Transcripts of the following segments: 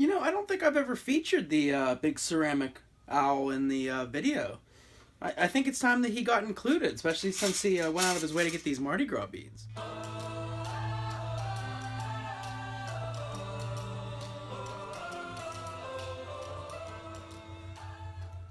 I don't think I've ever featured the big ceramic owl in the video. I think it's time that he got included, especially since he went out of his way to get these Mardi Gras beads.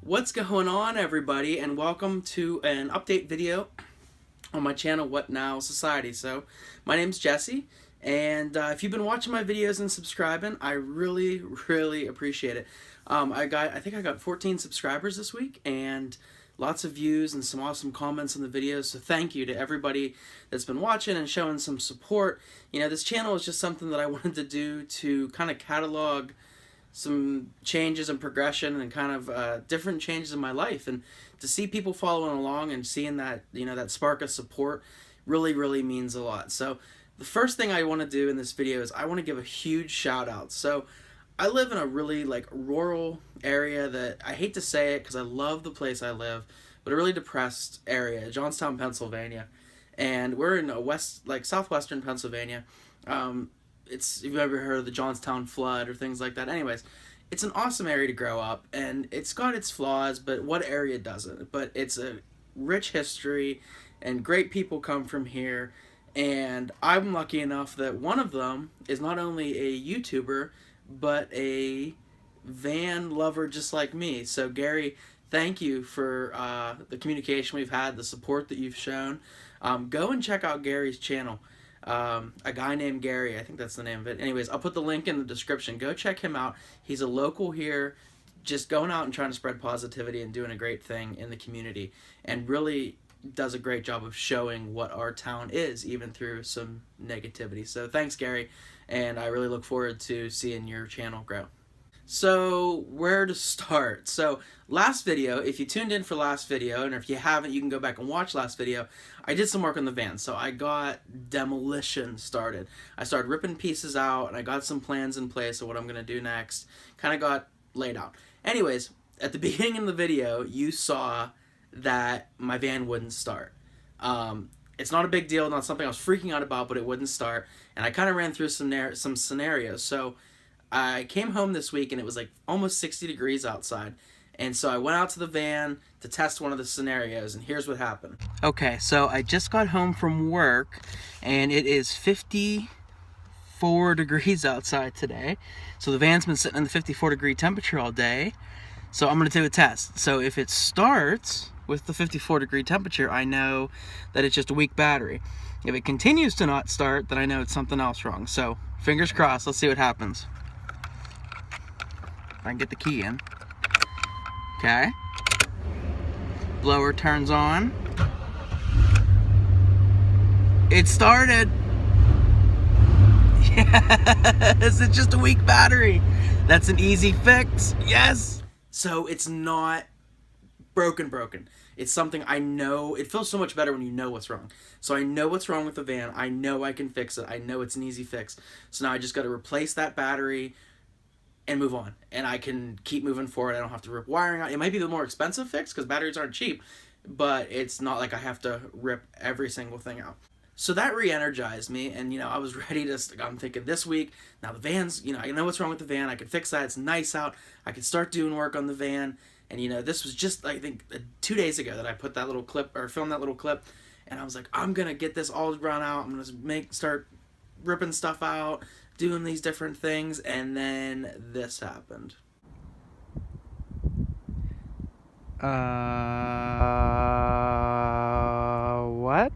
What's going on, everybody, and welcome to an update video on my channel, What Now Society. So, my name's Jesse, and if you've been watching my videos and subscribing, I really appreciate it. I think I got 14 subscribers this week, and lots of views and some awesome comments on the videos, so thank you to everybody that's been watching and showing some support. This channel is just something that I wanted to do to kind of catalog some changes and progression and kind of different changes in my life, and to see people following along and seeing that that spark of support really means a lot. So the first thing I want to do in this video is I want to give a huge shout out. So I live in a really rural area that I hate to say it because I love the place I live, but a really depressed area, Johnstown, Pennsylvania, and we're in a southwestern Pennsylvania. If you've ever heard of the Johnstown flood or things like that. Anyways, it's an awesome area to grow up, and it's got its flaws, but what area doesn't? But it's a rich history, and great people come from here, and I'm lucky enough that one of them is not only a YouTuber, but a van lover just like me. So Gary, thank you for the communication we've had, the support that you've shown. Go and check out Gary's channel. A guy named Gary, I think that's the name of it. Anyways, I'll put the link in the description. Go check him out. He's a local here, just going out and trying to spread positivity and doing a great thing in the community, and really does a great job of showing what our town is, even through some negativity. So thanks, Gary, and I really look forward to seeing your channel grow. So where to start? So last video, if you tuned in for last video, and if you haven't, you can go back and watch last video, I did some work on the van. So I got demolition started. I started ripping pieces out, and I got some plans in place of what I'm going to do next. Kind of got laid out. Anyways, at the beginning of the video, you saw that my van wouldn't start. It's not a big deal, not something I was freaking out about, but it wouldn't start. And I kind of ran through some scenarios. So I came home this week and it was almost 60 degrees outside, and so I went out to the van to test one of the scenarios, and here's what happened. Okay, so I just got home from work and it is 54 degrees outside today. So the van's been sitting in the 54-degree temperature all day. So I'm going to do a test. So if it starts with the 54-degree temperature, I know that it's just a weak battery. If it continues to not start, then I know it's something else wrong. So fingers crossed, let's see what happens. If I can get the key in. Okay. Blower turns on. It started. Yes, it's just a weak battery. That's an easy fix. Yes. So it's not broken. It's something I know. It feels so much better when you know what's wrong. So I know what's wrong with the van. I know I can fix it. I know it's an easy fix. So now I just got to replace that battery and move on, and I can keep moving forward. I don't have to rip wiring out. It might be the more expensive fix because batteries aren't cheap, but it's not like I have to rip every single thing out. So that re-energized me, and I was ready to. I'm thinking this week now the van's. I know what's wrong with the van. I can fix that. It's nice out. I can start doing work on the van, and this was just I think 2 days ago that I put that little clip or filmed that little clip, and I was like, I'm gonna get this all run out. I'm gonna start ripping stuff out, doing these different things, and then this happened. What?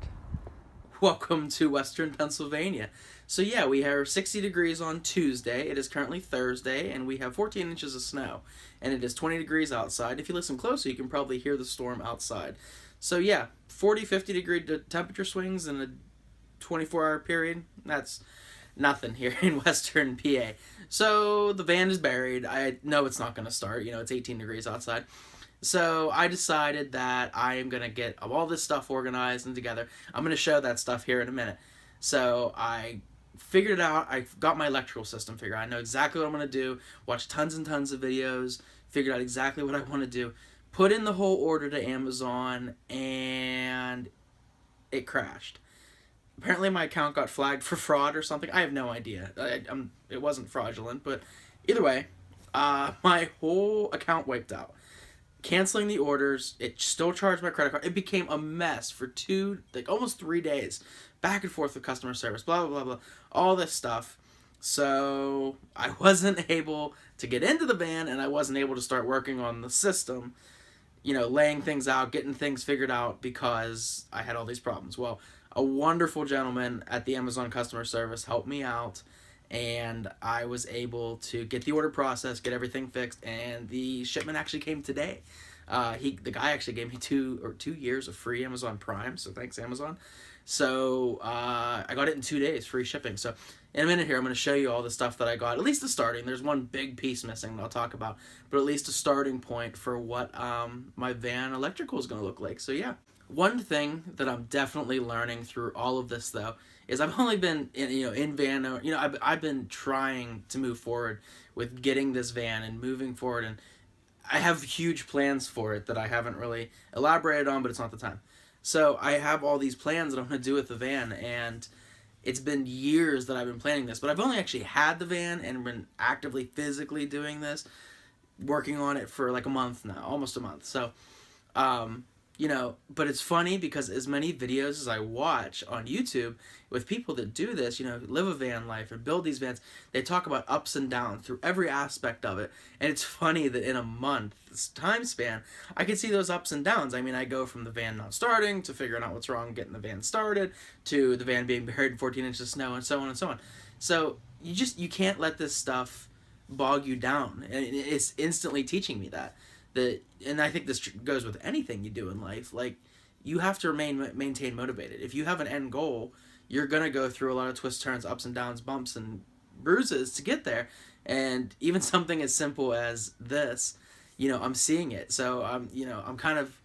Welcome to Western Pennsylvania. So yeah, we have 60 degrees on Tuesday. It is currently Thursday, and we have 14 inches of snow, and it is 20 degrees outside. If you listen closer, you can probably hear the storm outside. So yeah, 40-50 degree temperature swings in a 24-hour period. That's nothing here in Western PA. So the van is buried. I know it's not going to start. It's 18 degrees outside. So I decided that I am going to get all this stuff organized and together. I'm going to show that stuff here in a minute. So I figured it out. I got my electrical system figured out. I know exactly what I'm going to do. Watch tons and tons of videos. Figured out exactly what I want to do. Put in the whole order to Amazon, and it crashed. Apparently my account got flagged for fraud or something. I have no idea. It wasn't fraudulent, but Either way, my whole account wiped out. Canceling the orders, it still charged my credit card. It became a mess for almost 3 days, back and forth with customer service, blah, blah, blah, blah, all this stuff. So I wasn't able to get into the van, and I wasn't able to start working on the system, laying things out, getting things figured out because I had all these problems. Well, a wonderful gentleman at the Amazon customer service helped me out, and I was able to get the order processed, get everything fixed, and the shipment actually came today. The guy actually gave me 2 years of free Amazon Prime, so thanks Amazon. So I got it in 2 days, free shipping. So in a minute here, I'm going to show you all the stuff that I got. At least the starting. There's one big piece missing that I'll talk about, but at least a starting point for what my van electrical is going to look like. So yeah. One thing that I'm definitely learning through all of this, though, is I've only been in van. I've been trying to move forward with getting this van and moving forward, and I have huge plans for it that I haven't really elaborated on, but it's not the time. So I have all these plans that I'm going to do with the van, and it's been years that I've been planning this, but I've only actually had the van and been actively physically doing this, working on it for like a month now, almost a month. So, but it's funny because as many videos as I watch on YouTube with people that do this, live a van life and build these vans, they talk about ups and downs through every aspect of it. And it's funny that in a month's time span, I can see those ups and downs. I mean, I go from the van not starting to figuring out what's wrong, getting the van started, to the van being buried in 14 inches of snow, and so on and so on. So you can't let this stuff bog you down. And it's instantly teaching me that. And I think this goes with anything you do in life. Like, you have to maintain motivated. If you have an end goal, you're gonna go through a lot of twists, turns, ups and downs, bumps and bruises to get there. And even something as simple as this, I'm seeing it. So I'm kind of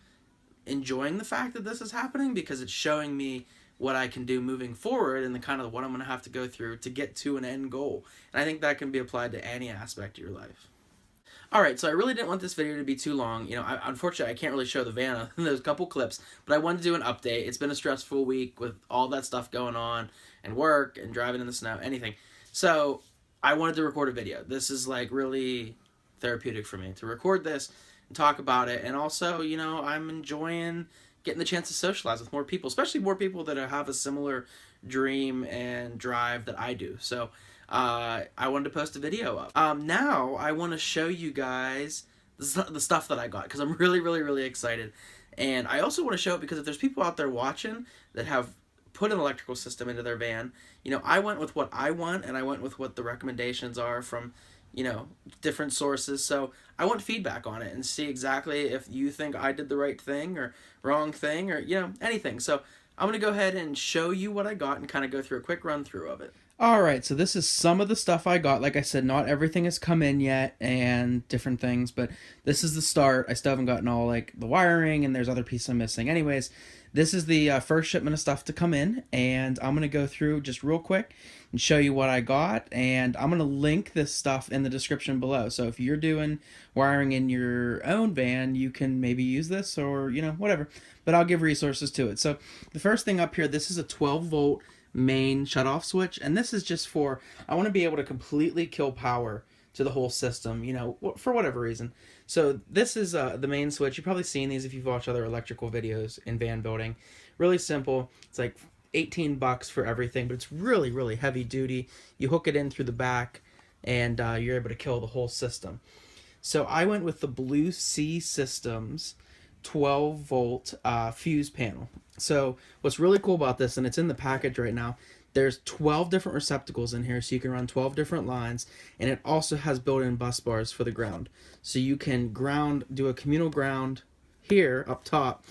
enjoying the fact that this is happening because it's showing me what I can do moving forward and the kind of what I'm gonna have to go through to get to an end goal. And I think that can be applied to any aspect of your life. Alright, so I really didn't want this video to be too long. Unfortunately, I can't really show the van in those couple clips, but I wanted to do an update. It's been a stressful week with all that stuff going on, and work, and driving in the snow, anything. So, I wanted to record a video. This is, like, really therapeutic for me, to record this and talk about it, and also, I'm enjoying getting the chance to socialize with more people, especially more people that have a similar dream and drive that I do. So, I wanted to post a video up. Now I want to show you guys the stuff that I got because I'm really, really, really excited. And I also want to show it because if there's people out there watching that have put an electrical system into their van, I went with what I want and I went with what the recommendations are from, different sources. So I want feedback on it and see exactly if you think I did the right thing or wrong thing or, anything. So I'm going to go ahead and show you what I got and kind of go through a quick run through of it. Alright, so this is some of the stuff I got. Like I said, not everything has come in yet and different things, but this is the start. I still haven't gotten all like the wiring and there's other pieces I'm missing. Anyways, this is the first shipment of stuff to come in, and I'm going to go through just real quick and show you what I got, and I'm going to link this stuff in the description below. So if you're doing wiring in your own van, you can maybe use this or, whatever, but I'll give resources to it. So the first thing up here, this is a 12-volt main shutoff switch, and this is just for, I want to be able to completely kill power to the whole system, for whatever reason. So this is the main switch. You've probably seen these if you've watched other electrical videos in van building. Really simple. It's like $18 for everything, but it's really, really heavy duty. You hook it in through the back, and you're able to kill the whole system. So I went with the Blue Sea Systems 12-volt fuse panel. So what's really cool about this, and it's in the package right now, there's 12 different receptacles in here, so you can run 12 different lines, and it also has built-in bus bars for the ground. So you can do a communal ground here up top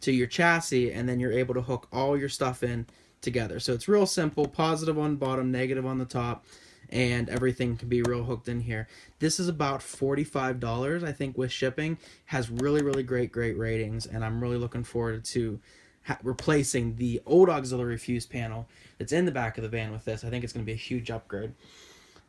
to your chassis, and then you're able to hook all your stuff in together. So it's real simple, positive on the bottom, negative on the top, and everything can be real hooked in here. This is about $45, I think, with shipping. Has really, really great ratings, and I'm really looking forward to replacing the old auxiliary fuse panel that's in the back of the van with this. I think it's going to be a huge upgrade.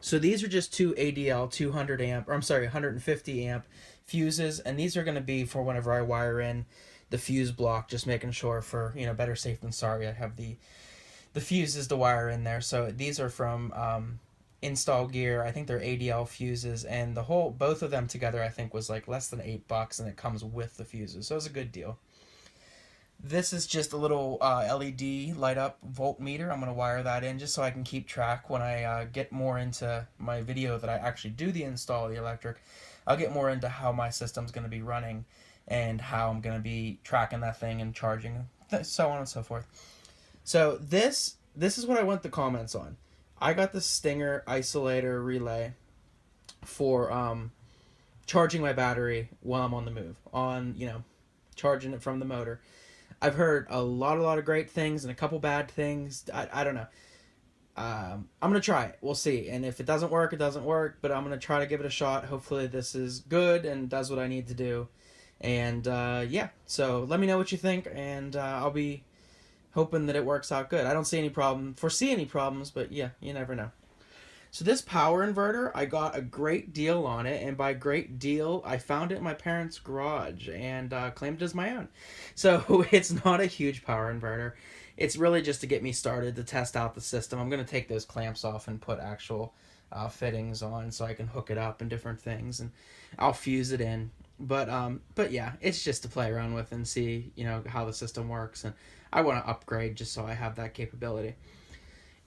So these are just two ADL 150 amp fuses, and these are going to be for whenever I wire in the fuse block, just making sure for, better safe than sorry, I have the fuses to wire in there. So these are from install gear. I think they're ADL fuses, and both of them together I think was like less than $8, and it comes with the fuses, so it was a good deal. This is just a little LED light up voltmeter. I'm going to wire that in just so I can keep track when I get more into my video that I actually do the install of the electric. I'll get more into how my system's going to be running and how I'm going to be tracking that thing and charging, so on and so forth. So this is what I want the comments on. I got the Stinger isolator relay for charging my battery while I'm on the move, charging it from the motor. I've heard a lot of great things and a couple bad things. I don't know. I'm going to try it. We'll see. And if it doesn't work, it doesn't work. But I'm going to try to give it a shot. Hopefully this is good and does what I need to do. And yeah, so let me know what you think. And I'll be hoping that it works out good. I don't foresee any problems. But yeah, you never know. So this power inverter, I got a great deal on it, and by great deal, I found it in my parents' garage and claimed it as my own. So it's not a huge power inverter. It's really just to get me started to test out the system. I'm going to take those clamps off and put actual fittings on so I can hook it up and different things, and I'll fuse it in. But yeah, it's just to play around with and see, how the system works, and I want to upgrade just so I have that capability.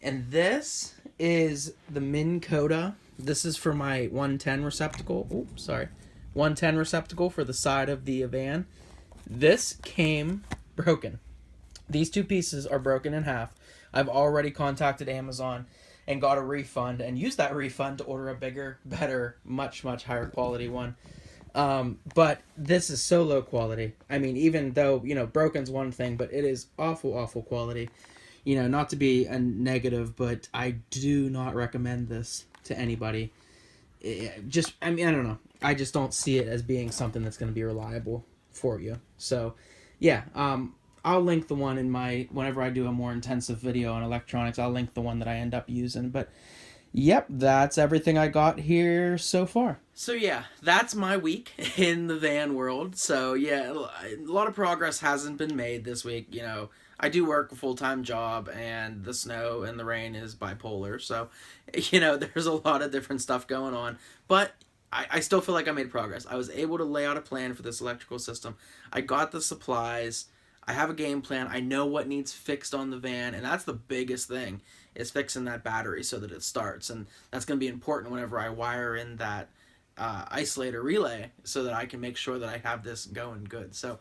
And this is the Minn Kota. This is for my 110 receptacle. 110 receptacle for the side of the van. This came broken. These two pieces are broken in half. I've already contacted Amazon and got a refund and used that refund to order a bigger, better, much higher quality one. But this is so low quality. I mean, even though, broken's one thing, but it is awful quality. Not to be a negative, but I do not recommend this to anybody. I don't know. I just don't see it as being something that's going to be reliable for you. So, yeah, I'll link the one whenever I do a more intensive video on electronics, I'll link the one that I end up using. But, yep, that's everything I got here so far. So, yeah, that's my week in the van world. So, yeah, a lot of progress hasn't been made this week, I do work a full-time job, and the snow and the rain is bipolar, so, there's a lot of different stuff going on, but I still feel like I made progress. I was able to lay out a plan for this electrical system. I got the supplies. I have a game plan. I know what needs fixed on the van, and that's the biggest thing, is fixing that battery so that it starts, and that's going to be important whenever I wire in that isolator relay so that I can make sure that I have this going good. So,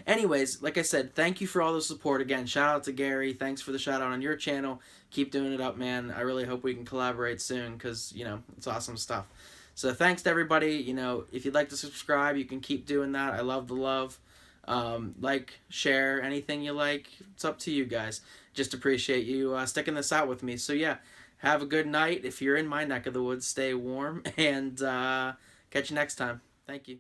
anyways, like I said, thank you for all the support. Again, shout out to Gary. Thanks for the shout out on your channel. Keep doing it up, man. I really hope we can collaborate soon because, it's awesome stuff. So thanks to everybody. If you'd like to subscribe, you can keep doing that. I love the love. Like, share, anything you like. It's up to you guys. Just appreciate you sticking this out with me. So, yeah, have a good night. If you're in my neck of the woods, stay warm. And catch you next time. Thank you.